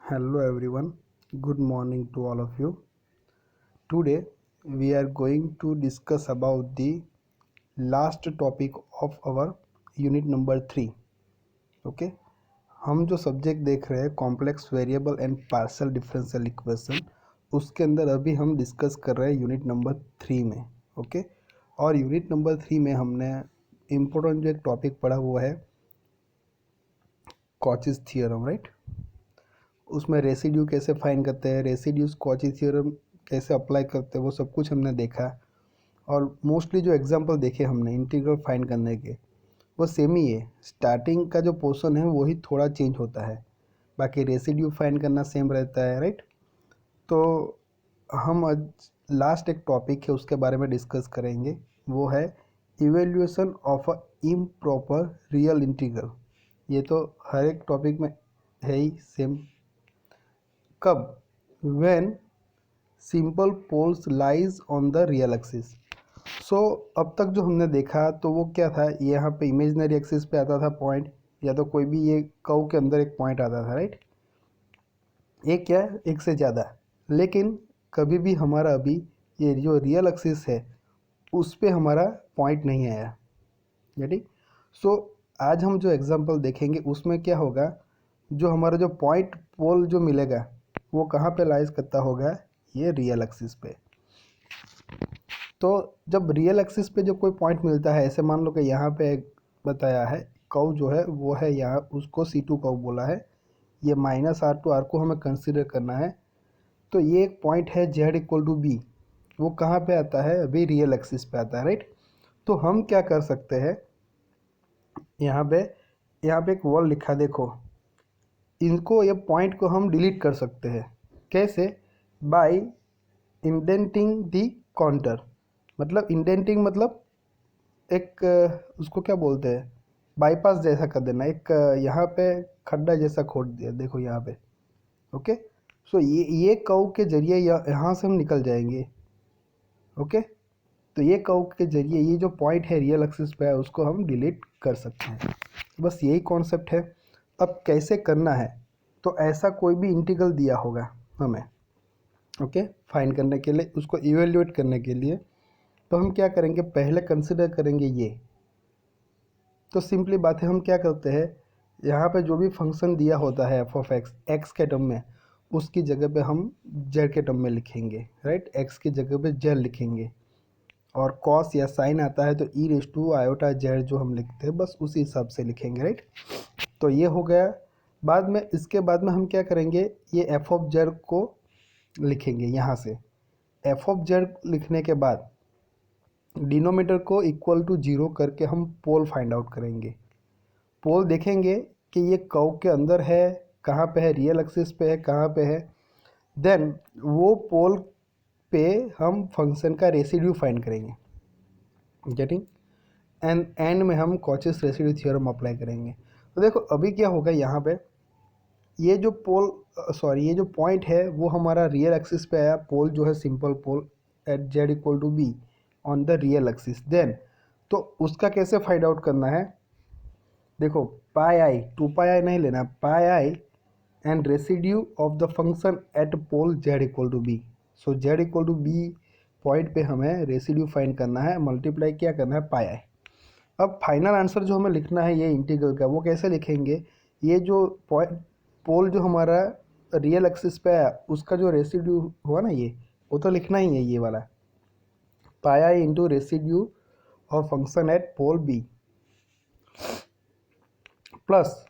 Hello everyone, good morning to all of you. Today we are going to discuss about the last topic of our unit number 3. Okay, हम जो subject देख रहे हैं complex variable and partial differential equation, उसके अंदर अभी हम discuss कर रहे हैं यूनिट नंबर 3 में. ओके, और यूनिट नंबर 3 में हमने इम्पोर्टेंट जो एक टॉपिक पढ़ा हुआ है कॉचीज थियोरम, राइट. उसमें रेसिड्यू कैसे फाइंड करते हैं, रेसिड्यूज कॉची थ्योरम कैसे अप्लाई करते हैं, वो सब कुछ हमने देखा. और मोस्टली जो एग्जांपल देखे हमने इंटीग्रल फाइंड करने के, वो सेम ही है. स्टार्टिंग का जो पोर्शन है वही थोड़ा चेंज होता है, बाकी रेसिड्यू फाइंड करना सेम रहता है, राइट. तो हम आज लास्ट एक टॉपिक है उसके बारे में डिस्कस करेंगे, वो है evaluation of a improper real integral. ये तो हर एक टॉपिक में है ही सेम. कब? when simple poles lies on the real axis. सो अब तक जो हमने देखा तो वो क्या था, यहाँ पे इमेजिनरी एक्सिस पे आता था पॉइंट, या तो कोई भी ये कर्व के अंदर एक पॉइंट आता था, राइट. एक क्या, एक से ज़्यादा. लेकिन कभी भी हमारा अभी ये जो रियल एक्सिस है उस पे हमारा पॉइंट नहीं आया, ठीक. सो आज हम जो एग्जांपल देखेंगे उसमें क्या होगा, जो हमारा जो पॉइंट पोल जो मिलेगा वो कहाँ पे लाइज करता होगा, ये रियल एक्सिस पे. तो जब रियल एक्सिस पे जो कोई पॉइंट मिलता है, ऐसे मान लो कि यहाँ पे बताया है कर्व जो है वो है यहाँ, उसको C2 कर्व बोला है. ये -R2 R को हमें कंसिडर करना है. तो ये एक पॉइंट है Z=B, वो कहाँ पे आता है, अभी रियल एक्सिस पे आता है, राइट. तो हम क्या कर सकते हैं, यहाँ पे एक वर्ड लिखा देखो, इनको ये पॉइंट को हम डिलीट कर सकते हैं. कैसे? By indenting the counter. मतलब इंडेंटिंग मतलब एक उसको क्या बोलते हैं, बाईपास जैसा कर देना, एक यहाँ पे खड्डा जैसा खोद दिया, देखो यहाँ पे. ओके, सो ये कर्व के जरिए यहाँ से हम निकल जाएंगे. ओके, तो ये कर्व के जरिए ये जो पॉइंट है रियल एक्सिस पे है उसको हम डिलीट कर सकते हैं. बस यही कॉन्सेप्ट है. अब कैसे करना है, तो ऐसा कोई भी इंटीग्रल दिया होगा हमें, ओके, फाइंड करने के लिए, उसको इवेल्युएट करने के लिए, तो हम क्या करेंगे, पहले कंसिडर करेंगे ये. तो सिंपली बात है, हम क्या करते हैं, यहाँ पे जो भी फंक्शन दिया होता है एफ ऑफ एक्स के टर्म में, उसकी जगह पे हम जेड के टर्म में लिखेंगे, राइट. एक्स की जगह पे जेड लिखेंगे, और कॉस या साइन आता है तो e⁻⁴ जो हम लिखते हैं बस उसी हिसाब से लिखेंगे, राइट. तो ये हो गया. बाद में इसके बाद में हम क्या करेंगे, ये एफ ऑफ जेड को लिखेंगे यहाँ से. एफ ऑफ जेड लिखने के बाद डिनोमीटर को इक्वल टू 0 करके हम पोल फाइंड आउट करेंगे. पोल देखेंगे कि ये कर्व के अंदर है, कहाँ पे है, रियल एक्सिस पे है, कहाँ पे है. देन वो पोल पे हम फंक्शन का रेसिड्यू फाइंड करेंगे, गेटिंग. एंड में हम कॉचीज रेसिड्यू थ्योरम अप्लाई करेंगे. तो देखो अभी क्या होगा, यहाँ पे ये जो ये जो पॉइंट है वो हमारा रियल एक्सिस पे आया, पोल जो है simple pole at Z=B on the real axis. Then तो उसका कैसे फाइंड आउट करना है, देखो पाई आई, 2πi नहीं लेना, pi i and residue of the function at pole Z=B. So Z=B point पे हमें रेसिड्यू फाइंड करना है, मल्टीप्लाई क्या करना है, पाई आई. अब फाइनल आंसर जो हमें लिखना है ये इंटीग्रल का, वो कैसे लिखेंगे, ये जो पॉइंट पोल जो हमारा रियल एक्सिस पे है उसका जो रेसिड्यू हुआ ना, ये वो तो लिखना ही है, ये वाला pi i into residue of function at pole B, plus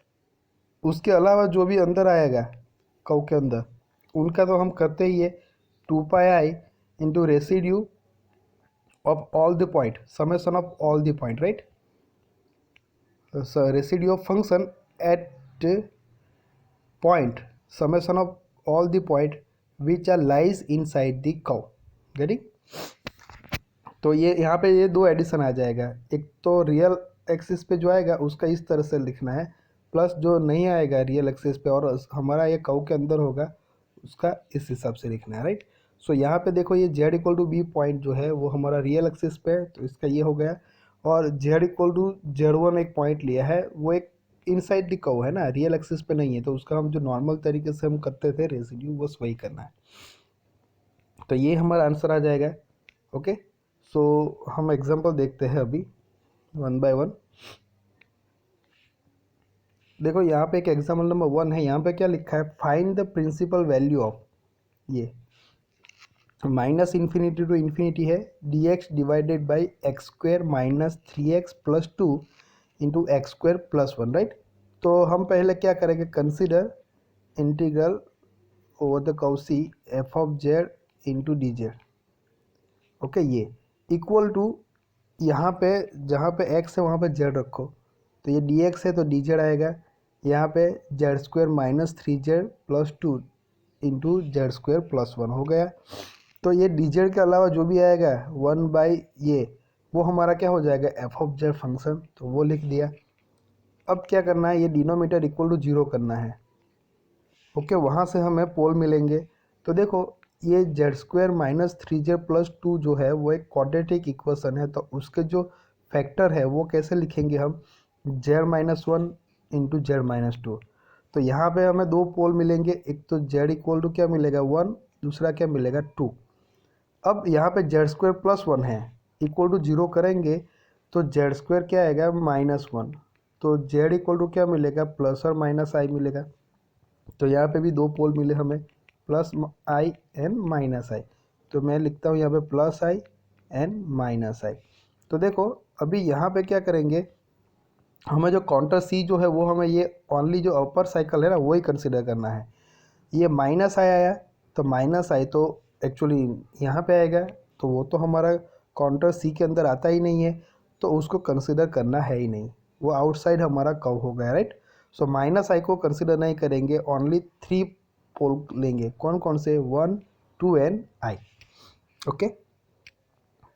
उसके अलावा जो भी अंदर आएगा कर्व के अंदर उनका तो हम करते ही है, 2πi into residue of all the point, summation of all the point, right. Residue of function eight point summation of all the point which are lies inside the curve, getting. तो ये यहाँ पे ये दो एडिशन आ जाएगा, एक तो real axis पे जो आएगा उसका इस तरह से लिखना है, प्लस जो नहीं आएगा रियल एक्सिस पे और हमारा ये कर्व के अंदर होगा उसका इस हिसाब से लिखना है, राइट. सो यहाँ पे देखो ये Z=B पॉइंट जो है वो हमारा रियल एक्सिस पे है, तो इसका ये हो गया. और Z=Z1 एक पॉइंट लिया है, वो एक इनसाइड द कर्व है ना, रियल एक्सिस पे नहीं है, तो उसका हम जो नॉर्मल तरीके से हम करते थे रेसिड्यू, बस वही करना है। तो ये हमारा आंसर आ जाएगा। ओके, सो हम एग्जांपल देखते हैं अभी वन बाय वन। देखो यहाँ पे एक एग्जाम्पल नंबर 1 है, यहाँ पे क्या लिखा है, find the principal value of, ये माइनस इन्फिनिटी टू इन्फिनिटी है, d x divided by x square minus 3x plus 2 into x square plus 1, right. तो हम पहले क्या करेंगे, consider integral over the curve c f of z into d z. Okay, ये equal to, यहाँ पे जहाँ पे x है वहाँ पे z रखो, तो ये dx है तो dz आएगा, यहाँ पे Z square minus 3z plus 2 into Z square plus 1 हो गया। तो ये dz के अलावा जो भी आएगा 1 बाई ये, वो हमारा क्या हो जाएगा, एफ ऑफ जेड फंक्शन, तो वो लिख दिया। अब क्या करना है, ये डिनोमीटर इक्वल टू 0 करना है। ओके, वहाँ से हमें पोल मिलेंगे। तो देखो ये Z square minus 3z plus 2 जो है वो एक क्वाड्रेटिक इक्वेशन है, तो उसके जो फैक्टर है वो कैसे लिखेंगे हम, Z minus 1 into Z minus 2। तो यहाँ पे हमें दो पोल मिलेंगे, एक तो जेड इक्वल टू क्या मिलेगा 1, दूसरा क्या मिलेगा 2। अब यहाँ पे जेड स्क्वेयर प्लस 1 है, इक्वल टू 0 करेंगे तो जेड स्क्वेयर क्या आएगा -1, तो जेड इक्वल टू क्या मिलेगा, प्लस और माइनस आई मिलेगा। तो यहाँ पे भी दो पोल मिले हमें, plus i and minus i, तो मैं लिखता हूँ यहाँ पे plus i and minus i. तो देखो अभी यहाँ पे क्या करेंगे, हमें जो काउंटर सी जो है वो हमें ये ओनली जो अपर साइकिल है ना वही कंसिडर करना है। ये माइनस आई आया, तो माइनस आई तो एक्चुअली यहाँ पे आएगा, तो वो तो हमारा काउंटर सी के अंदर आता ही नहीं है, तो उसको कंसिडर करना है ही नहीं, वो आउटसाइड हमारा कर्व हो गया, राइट। सो माइनस आई को कंसिडर नहीं करेंगे, ओनली 3 पोल लेंगे, कौन कौन से, 1, 2 एंड आई। ओके,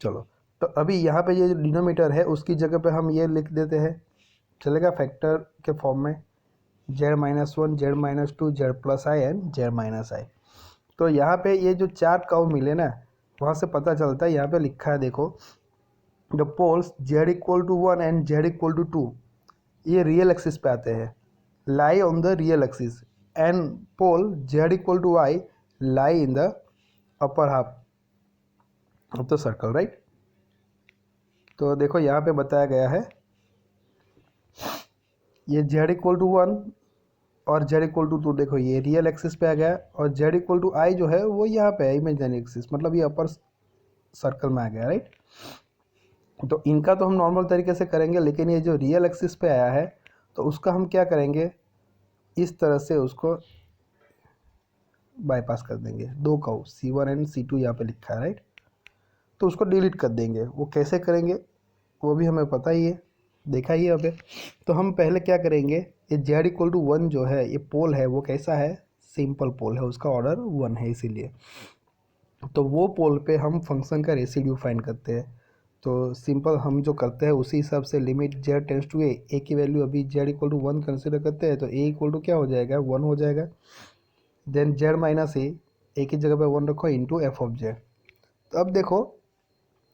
चलो, तो अभी यहाँ पे ये जो डिनोमीटर है उसकी जगह पे हम ये लिख देते हैं, चलेगा, फैक्टर के फॉर्म में, z-1 z-2 z plus i and z minus i. तो यहाँ पे ये जो 4 कर्व मिले ना, वहाँ से पता चलता है, यहाँ पे लिखा है देखो, the poles z equal to 1 and z equal to 2 ये रियल एक्सिस पे आते हैं, lie on the real axis, and pole z equal to y lie in the upper half of the circle, right. तो देखो यहाँ पे बताया गया है, ये z इक्वल टू 1 और z इक्वल टू 2, देखो ये रियल एक्सिस पे आ गया, और z इक्वल टू आई जो है वो यहाँ पे है इमेजिनरी एक्सिस, मतलब ये अपर सर्कल में आ गया, राइट। तो इनका तो हम नॉर्मल तरीके से करेंगे, लेकिन ये जो रियल एक्सिस पे आया है तो उसका हम क्या करेंगे, इस तरह से उसको बाईपास कर देंगे, दो कर्व C1 एंड C2 यहाँ पे लिखा है, राइट। तो उसको डिलीट कर देंगे, वो कैसे करेंगे वो भी हमें पता ही है, देखा ही है अभी। तो हम पहले क्या करेंगे, ये z इक्वल टू 1 जो है ये पोल है वो कैसा है, सिंपल पोल है, उसका ऑर्डर 1 है इसीलिए, तो वो पोल पे हम फंक्शन का रेसिड्यू फाइंड करते हैं। तो सिंपल हम जो करते हैं उसी हिसाब से, limit z tends to a की वैल्यू अभी z इक्वल टू 1 कंसिडर करते हैं, तो a इक्वल टू क्या हो जाएगा 1 हो जाएगा, देन z माइनस a की जगह पे 1 रखो इंटू एफ ऑफ z। तो अब देखो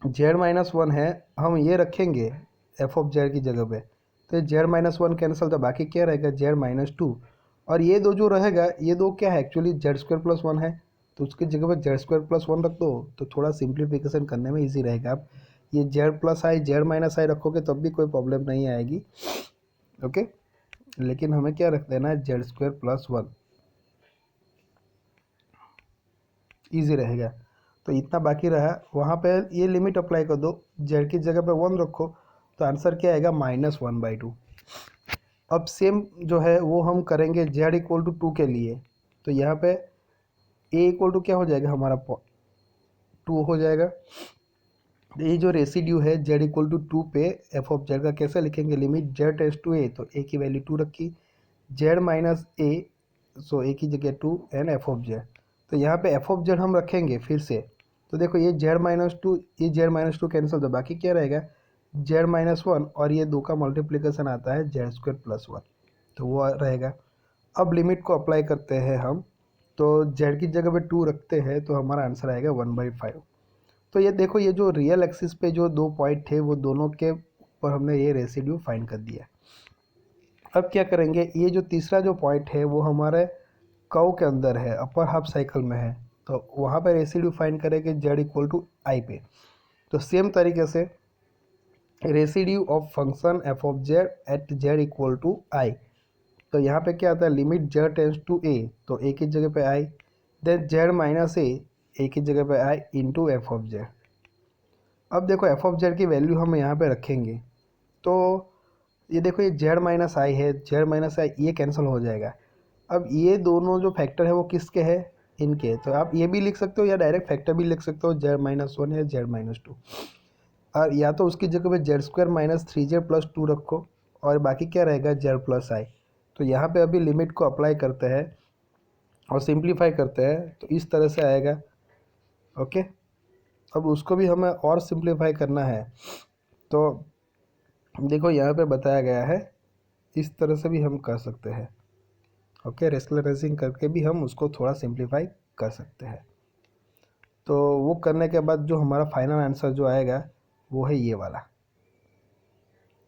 z-1 है, हम ये रखेंगे एफ ऑफ जेड की जगह पे, तो z-1 कैंसिल, तो बाकी क्या रहेगा z-2, और ये दो जो रहेगा ये दो क्या है, एक्चुअली जेड स्क्वायर प्लस 1 है, तो उसकी जगह पे जेड स्क्वायर प्लस 1 रख दो, तो थोड़ा सिंप्लीफिकेशन करने में इजी रहेगा। आप ये Z plus i Z minus i रखोगे तब भी कोई प्रॉब्लम नहीं आएगी, ओके। लेकिन हमें क्या रख देना है, जेड स्क्वायर प्लस 1, ईजी रहेगा। तो इतना बाकी रहा, वहाँ पे ये लिमिट अप्लाई कर दो, जेड की जगह पे 1 रखो, तो आंसर क्या आएगा -1/2। अब सेम जो है वो हम करेंगे जेड इक्वल टू 2 के लिए, तो यहाँ पे ए इक्वल टू क्या हो जाएगा हमारा 2 हो जाएगा। ये जो रेसिड्यू है जेड इक्वल टू 2 पे एफ ऑफ जेड का कैसे लिखेंगे, limit Z tends to A, तो ए की वैल्यू 2 रखी, जेड माइनस ए, सो ए की जगह 2 एंड एफ ऑफ जेड। तो यहाँ पे एफ ऑफ जेड हम रखेंगे फिर से, तो देखो ये z-2, ये z-2 कैंसिल, तो बाकी क्या रहेगा z-1, और ये 2 का मल्टीप्लिकेशन आता है जेड स्क्वायर प्लस 1, तो वो रहेगा। अब लिमिट को अप्लाई करते हैं हम, तो z की जगह पे 2 रखते हैं, तो हमारा आंसर आएगा 1/5। तो ये देखो ये जो रियल एक्सिस पे जो दो पॉइंट थे वो दोनों के ऊपर हमने ये रेसिड्यू फाइंड कर दिया। अब क्या करेंगे, ये जो तीसरा जो पॉइंट है वो हमारे कर्व के अंदर है, अपर हाफ साइकिल में है, तो वहाँ पर रेसिड्यू फाइंड करेंगे z इक्वल टू आई पे। तो सेम तरीके से residue of function F of Z at Z equal to i, तो यहाँ पे क्या आता है, limit Z tends to A, तो ए की जगह पे i, then Z minus A की जगह पे i into F of Z. अब देखो एफ ऑफ जेड की वैल्यू हम यहाँ पे रखेंगे, तो ये देखो ये जेड माइनस आई है, जेड माइनस आई ये कैंसिल हो जाएगा। अब ये दोनों जो फैक्टर है वो किसके हैं, इनके, तो आप ये भी लिख सकते हो या डायरेक्ट फैक्टर भी लिख सकते हो, जेड माइनस वन या जेड माइनस टू, और या तो उसकी जगह पे Z square minus three Z plus two रखो, और बाकी क्या रहेगा, जेड प्लस आई। तो यहाँ पे अभी लिमिट को अप्लाई करते हैं और सिंप्लीफाई करते हैं, तो इस तरह से आएगा। ओके, अब उसको भी हमें और सिंप्लीफाई करना है, तो देखो यहाँ पे बताया गया है, इस तरह से भी हम कर सकते हैं। ओके, रेशनलाइजिंग करके भी हम उसको थोड़ा सिंप्लीफाई कर सकते हैं। तो वो करने के बाद जो हमारा फाइनल आंसर जो आएगा वो है ये वाला।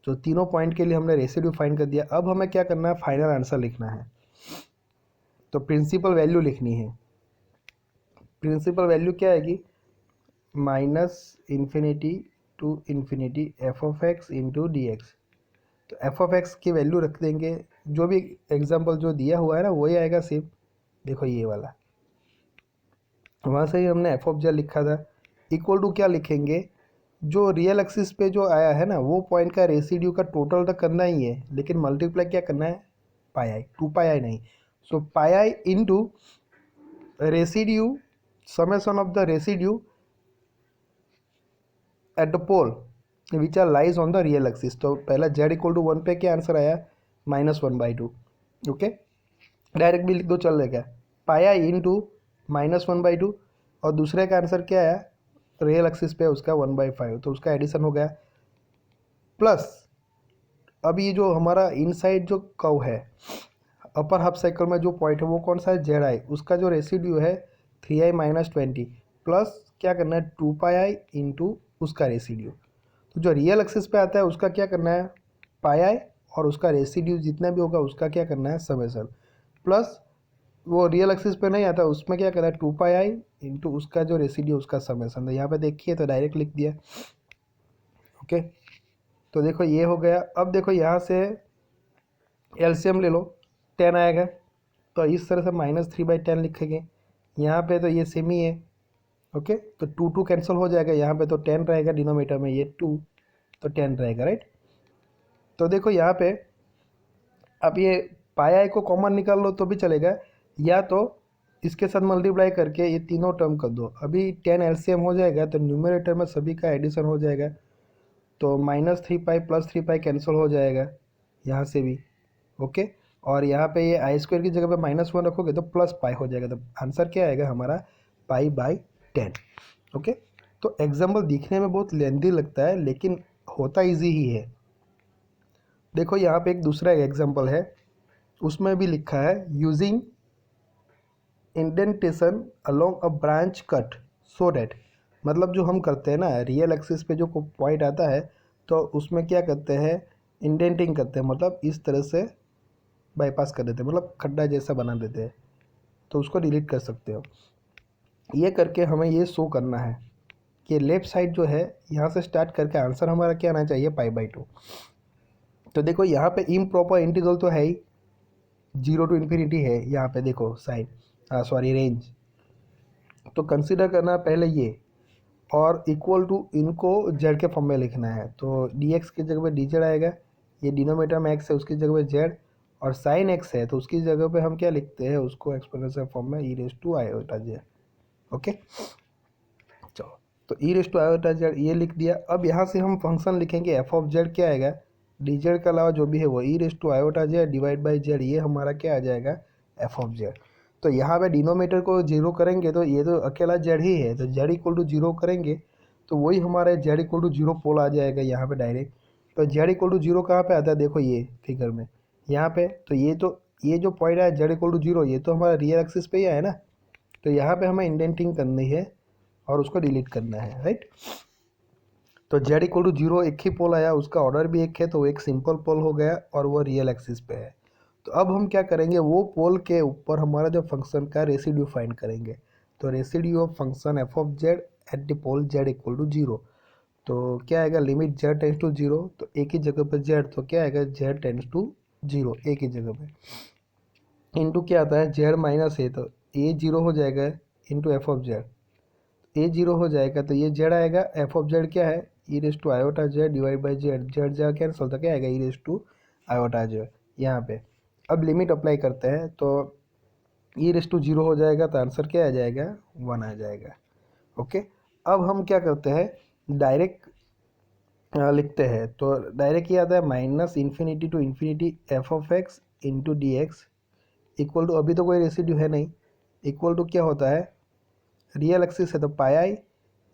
जो तीनों पॉइंट के लिए हमने रेसिड्यू फाइंड कर दिया, अब हमें क्या करना है, फाइनल आंसर लिखना है। तो प्रिंसिपल वैल्यू लिखनी है। प्रिंसिपल वैल्यू क्या आएगी, minus infinity to infinity f of x into d x. तो एफ ऑफ एक्स की वैल्यू रख देंगे, जो भी एग्जाम्पल जो दिया हुआ है ना वही आएगा सेम। देखो ये वाला, वहाँ से ही हमने एफ ऑफ जेड लिखा था, इक्वल टू क्या लिखेंगे, जो रियल एक्सिस पे जो आया है ना वो पॉइंट का रेसिड्यू का टोटल तो करना ही है, लेकिन मल्टीप्लाई क्या करना है, पाई आई, टू पाई आई नहीं, so pi i into residue, summation of the residue at the pole which are lies on the real axis. तो पहला जेड इक्वल टू वन पे क्या आंसर आया, minus one by two. Okay, direct भी लिख दो चल रहेगा, pi i into minus one by two, और दूसरे का आंसर क्या आया, रियल एक्सिस पे उसका वन बाई फाइव, तो उसका एडिशन हो गया, प्लस अब ये जो हमारा इनसाइड जो कर्व है अपर हाफ साइकिल में जो पॉइंट है वो कौन सा है, जेड आई, उसका जो रेसिड्यू है थ्री आई माइनस ट्वेंटी, प्लस क्या करना है, टू पाई आई इंटू उसका रेसिड्यू। तो जो रियल एक्सिस पे आता है उसका क्या करना है, पाई आई, और उसका रेसिड्यू जितना भी होगा उसका क्या करना है, समेशन, प्लस वो रियल एक्सिस पे नहीं आता उसमें क्या करना है, टू पाई आई इंटू उसका जो रेसिड्यू उसका समेशन। तो यहाँ पे देखिए तो डायरेक्ट लिख दिया। ओके, तो देखो ये हो गया। अब देखो यहाँ से एलसीएम ले लो, 10 आएगा, तो इस तरह से माइनस थ्री बाई टेन लिखेंगे। यहाँ पे तो ये सेम ही है। ओके, तो टू टू कैंसिल हो जाएगा, यहाँ पे तो 10 रहेगा डिनोमीटर में, ये 2 तो 10 रहेगा, राइट। तो देखो यहाँ पे अब ये पाई आई को कॉमन निकाल लो तो भी चलेगा, या तो इसके साथ मल्टीप्लाई करके ये तीनों टर्म कर दो। अभी 10 एलसीएम हो जाएगा तो न्यूमरेटर में सभी का एडिशन हो जाएगा, तो minus three pi plus three pi cancel हो जाएगा यहाँ से भी। ओके, और यहाँ पे ये आई स्क्वायर की जगह पे माइनस वन रखोगे तो प्लस पाई हो जाएगा, तो आंसर क्या आएगा हमारा, पाई बाई 10। ओके, तो एग्जाम्पल दिखने में बहुत लेंथी लगता है लेकिन होता ईजी ही है। देखो यहाँ पे एक दूसरा एग्जाम्पल है, उसमें भी लिखा है using indentation along a branch cut so that, मतलब जो हम करते हैं ना रियल एक्सिस पे जो पॉइंट आता है तो उसमें क्या करते हैं, इंडेंटिंग करते हैं, मतलब इस तरह से बाईपास कर देते हैं, मतलब खड्डा जैसा बना देते हैं, तो उसको डिलीट कर सकते हो। ये करके हमें ये शो करना है कि लेफ्ट साइड जो है यहाँ से स्टार्ट करके आंसर हमारा क्या आना चाहिए, पाई बाई टू। तो देखो यहाँ पे इम्प्रॉपर इंटीग्रल तो है ही, जीरो टू इन्फिनिटी है यहाँ पे, देखो साइन सॉरी रेंज, तो कंसिडर करना पहले ये, और इक्वल टू इनको जेड के फॉर्म में लिखना है, तो डी एक्स की जगह पे डी जेड आएगा, ये डिनोमीटर में एक्स है उसकी जगह पे जेड, और साइन एक्स है तो उसकी जगह पे हम क्या लिखते हैं, उसको एक्सपोनेंशियल फॉर्म में e raise to iota Z. Okay, चलो, तो e raise to iota Z ये लिख दिया। अब यहाँ से हम फंक्शन लिखेंगे एफ ऑफ जेड क्या आएगा, डी जेड के अलावा जो भी है वो e raise to iota z divide by z, ये हमारा क्या आ जाएगा, एफ ऑफ जेड। तो यहाँ पे डिनोमीटर को जीरो करेंगे तो ये तो अकेला जेड ही है, तो जेड इक्वल टू जीरो करेंगे तो वही हमारे जेड इक्वल टू जीरो पोल आ जाएगा यहाँ पे डायरेक्ट। तो जेड इक्वल टू जीरो कहाँ पे आता है, देखो ये फिगर में यहाँ पे, तो ये जो पॉइंट है जेड इक्वल टू जीरो, ये तो हमारा रियल एक्सिस पे ही है ना, तो यहाँ पे हमें इंडेंटिंग करनी है और उसको डिलीट करना है, राइट। तो जेड इक्वल टू जीरो एक ही पोल आया, उसका ऑर्डर भी एक है, तो वो एक सिंपल पोल हो गया और वो रियल एक्सिस पे है। तो अब हम क्या करेंगे, वो पोल के ऊपर हमारा जो फंक्शन का रेसिड्यू फाइंड करेंगे। तो residue of function F of Z at the pole z equal to zero, तो क्या आएगा, limit Z tends to zero, तो एक ही जगह पर जेड, तो क्या आएगा, जेड टेंस टू जीरो एक ही जगह पे, इंटू क्या आता है, जेड माइनस ए, तो ए जीरो हो जाएगा, into F of Z, A zero हो जाएगा, तो ये जेड आएगा, एफ ऑफ जेड क्या है, e raise to iota z divide by z, z जा कैंसिल, तो क्या आएगा, e raise to iota z यहाँ पे। अब लिमिट अप्लाई करते हैं, तो ई रेस टू जीरो हो जाएगा, तो आंसर क्या आ जाएगा, 1 आ जाएगा। ओके, अब हम क्या करते हैं, डायरेक्ट लिखते हैं। तो डायरेक्ट ये आता है minus infinity to infinity f of x into d x equal to, अभी तो कोई रेसिड्यू है नहीं, इक्वल टू क्या होता है, रियल एक्सिस है तो पाई आई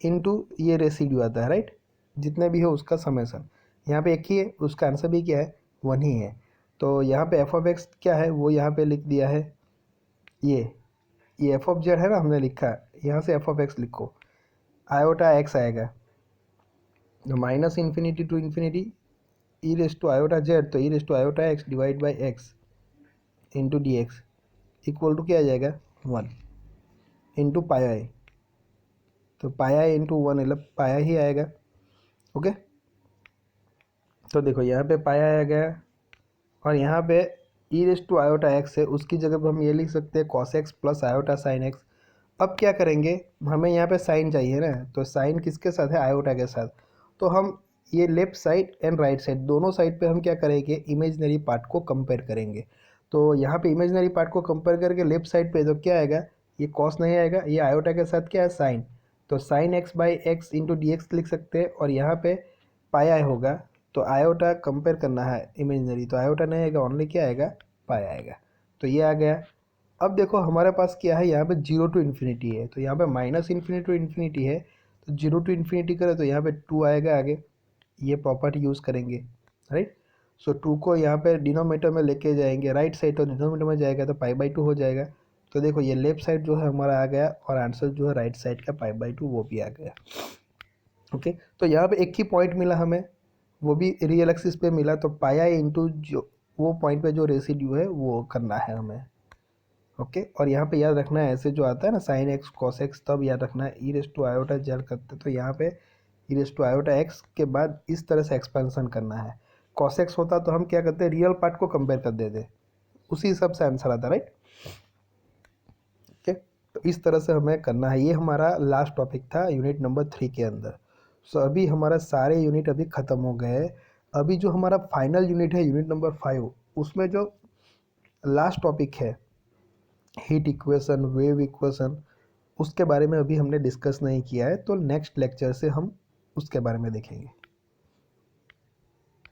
इंटू ये रेसिड्यू आता है, राइट, जितने भी हो उसका समेसन। यहाँ पे एक ही है, उसका आंसर भी क्या है, 1 ही है। तो यहाँ पे एफ ऑफ एक्स क्या है वो यहाँ पे लिख दिया है, ये एफ ऑफ जेड है ना, हमने लिखा, यहाँ से एफ ऑफ एक्स लिखो, आयोटा एक्स आएगा, तो minus infinity to infinity e raise to iota z, तो e raise to iota x divide by x into d x equal to क्या आ जाएगा, 1 इंटू पाया आई, तो पाया इंटू 1 मतलब पाया ही आएगा। ओके, तो देखो यहाँ पे पाया आ गया, और यहाँ पे ई रेस टू आयोटा एक्स है, उसकी जगह पे हम ये लिख सकते हैं cos x plus iota sine x. अब क्या करेंगे, हमें यहाँ पे साइन चाहिए ना, तो साइन किसके साथ है, आयोटा के साथ, तो हम ये left side and right side दोनों साइड पे हम क्या करेंगे, इमेजनरी पार्ट को कंपेयर करेंगे। तो यहाँ पे इमेजनरी पार्ट को कंपेयर करके लेफ्ट साइड पे तो क्या आएगा, ये कॉस नहीं आएगा, ये आयोटा के साथ क्या है, साइन, तो sine x by x into d x लिख सकते हैं, और यहाँ पे पाया होगा, तो आयोटा कंपेयर करना है इमेजनरी, तो आयोटा नहीं आएगा, ओनली क्या आएगा, पाया आएगा, तो ये आ गया। अब देखो हमारे पास क्या है, यहाँ पे जीरो टू इन्फिनिटी है, तो यहाँ पे माइनस इन्फिनिटी टू इन्फिनिटी है, तो जीरो टू इन्फिनिटी करें तो यहाँ पे 2 आएगा आगे, ये प्रॉपर्टी यूज़ करेंगे, राइट। सो 2 को यहाँ पे डिनोमीटर में लेके जाएंगे राइट साइड, तो डिनोमीटर में जाएगा तो पाई बाई 2 हो जाएगा। तो देखो ये लेफ्ट साइड जो है हमारा आ गया, और आंसर जो है राइट साइड का पाई बाई 2 वो भी आ गया। ओके, तो यहाँ पे एक ही पॉइंट मिला हमें, वो भी रियल एक्सिस पे मिला, तो पाया इंटू जो वो पॉइंट पे जो रेसिड्यू है वो करना है हमें। ओके, और यहाँ पे याद रखना है, ऐसे जो आता है ना साइन एक्स कॉस एक्स, तब याद रखना है e raise to iota Z करते, तो यहाँ पे ई रेस टू आयोटा एक्स के बाद इस तरह से एक्सपेंशन करना है। कॉस एक्स होता तो हम क्या करते, रियल पार्ट को कंपेयर कर देते, उसी हिसाब से आंसर आता, राइट। ओके, तो इस तरह से हमें करना है। ये हमारा लास्ट टॉपिक था यूनिट नंबर 3 के अंदर। सो अभी हमारा सारे यूनिट अभी ख़त्म हो गए हैं। अभी जो हमारा फाइनल यूनिट है यूनिट नंबर 5, उसमें जो लास्ट टॉपिक है हीट इक्वेशन, वेव इक्वेशन, उसके बारे में अभी हमने डिस्कस नहीं किया है, तो नेक्स्ट लेक्चर से हम उसके बारे में देखेंगे।